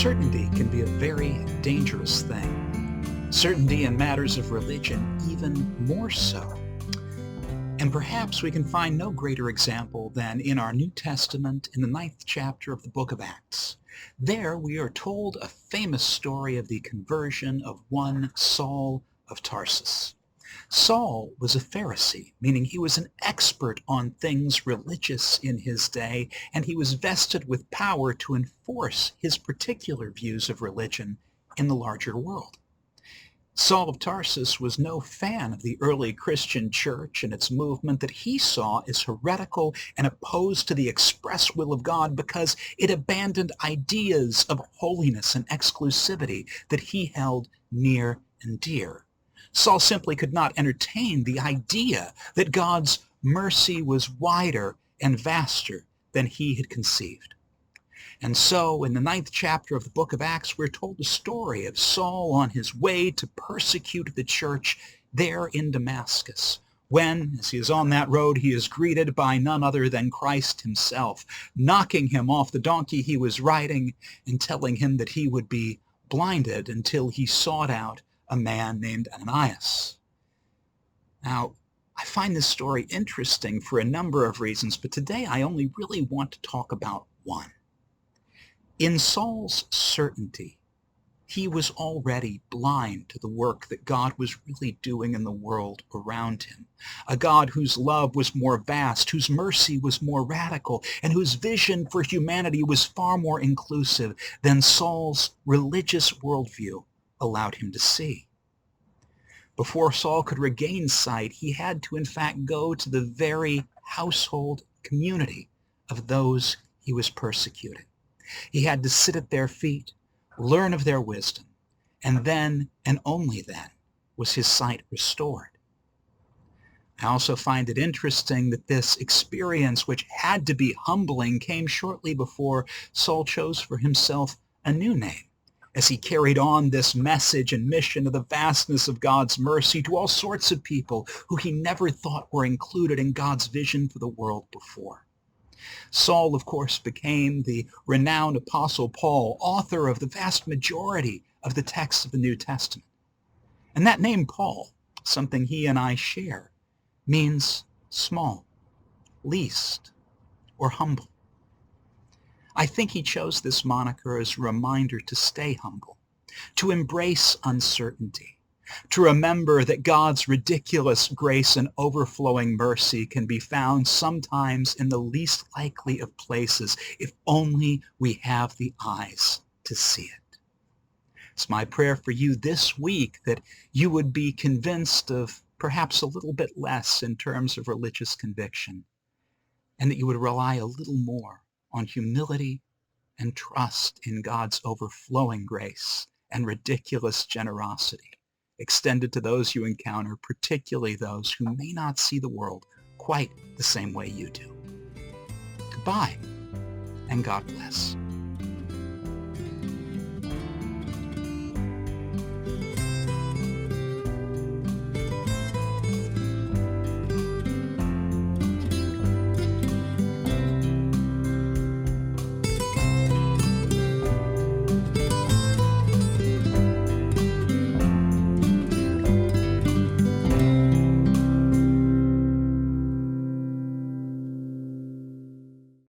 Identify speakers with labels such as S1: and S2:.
S1: Certainty can be a very dangerous thing. Certainty in matters of religion even more so. And perhaps we can find no greater example than in our New Testament in the 9th chapter of the book of Acts. There we are told a famous story of the conversion of one Saul of Tarsus. Saul was a Pharisee, meaning he was an expert on things religious in his day, and he was vested with power to enforce his particular views of religion in the larger world. Saul of Tarsus was no fan of the early Christian church and its movement that he saw as heretical and opposed to the express will of God because it abandoned ideas of holiness and exclusivity that he held near and dear. Saul simply could not entertain the idea that God's mercy was wider and vaster than he had conceived. And so, in the 9th chapter of the book of Acts, we're told the story of Saul on his way to persecute the church there in Damascus, when, as he is on that road, he is greeted by none other than Christ himself, knocking him off the donkey he was riding and telling him that he would be blinded until he sought out a man named Ananias. Now, I find this story interesting for a number of reasons, but today I only really want to talk about one. In Saul's certainty, he was already blind to the work that God was really doing in the world around him. A God whose love was more vast, whose mercy was more radical, and whose vision for humanity was far more inclusive than Saul's religious worldview allowed him to see. Before Saul could regain sight, he had to in fact go to the very household community of those he was persecuting. He had to sit at their feet, learn of their wisdom, and then, and only then, was his sight restored. I also find it interesting that this experience, which had to be humbling, came shortly before Saul chose for himself a new name, as he carried on this message and mission of the vastness of God's mercy to all sorts of people who he never thought were included in God's vision for the world before. Saul, of course, became the renowned Apostle Paul, author of the vast majority of the texts of the New Testament. And that name, Paul, something he and I share, means small, least, or humble. I think he chose this moniker as a reminder to stay humble, to embrace uncertainty, to remember that God's ridiculous grace and overflowing mercy can be found sometimes in the least likely of places if only we have the eyes to see it. It's my prayer for you this week that you would be convinced of perhaps a little bit less in terms of religious conviction, and that you would rely a little more on humility and trust in God's overflowing grace and ridiculous generosity extended to those you encounter, particularly those who may not see the world quite the same way you do. Goodbye, and God bless.